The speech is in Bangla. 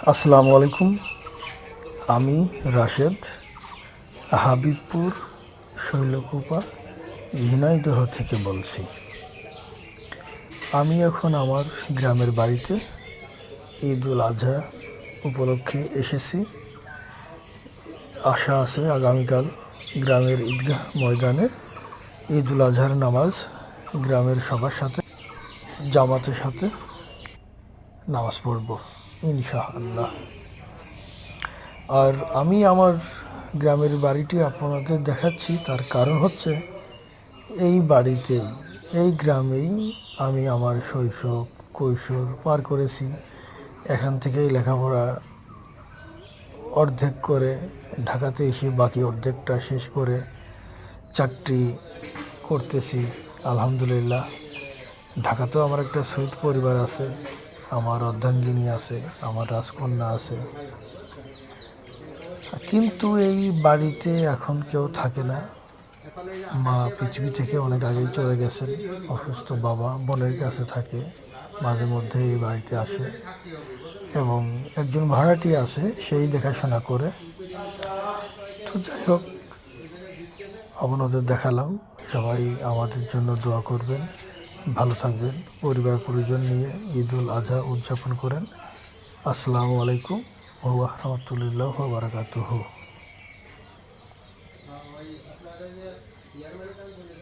আসসালামু আলাইকুম। আমি রাশেদ হাবিবপুর শৈলকুপা ঝিনাইদহ থেকে বলছি। আমি এখন আমার গ্রামের বাড়িতে ঈদ উল আজহা উপলক্ষে এসেছি। আশা আছে আগামীকাল গ্রামের ঈদগাহ ময়দানে ঈদ উল আজহার নামাজ গ্রামের সবার সাথে জামাতের সাথে নামাজ পড়ব ইনশাআল্লাহ। আর আমি আমার গ্রামের বাড়িটি আপনাদের দেখাচ্ছি, তার কারণ হচ্ছে এই বাড়িতেই, এই গ্রামেই আমি আমার শৈশব কৈশোর পার করেছি। এখান থেকেই লেখাপড়া অর্ধেক করে ঢাকাতে এসে বাকি অর্ধেকটা শেষ করে চাকরি করতেছি আলহামদুলিল্লাহ। ঢাকাতেও আমার একটা সুইট পরিবার আছে, আমার অর্ধাঙ্গিনী আছে, আমার রাজকন্যা আছে। কিন্তু এই বাড়িতে এখন কেউ থাকে না। মা পৃথিবী থেকে অনেক আগেই চলে গেছেন। অসুস্থ বাবা বোনের কাছে থাকে, মাঝে মধ্যে এই বাড়িতে আসে এবং একজন ভাড়াটি আছে, সেই দেখাশোনা করে। তো যাই হোক, আপনাদের দেখালাম। সবাই আমাদের জন্য দোয়া করবেন, ভালো থাকবেন, পরিবার পরিজন নিয়ে ঈদ উল আজহা উদযাপন করেন। আসসালামু আলাইকুম ওয়া রাহমাতুল্লাহি ওয়া বারাকাতুহু।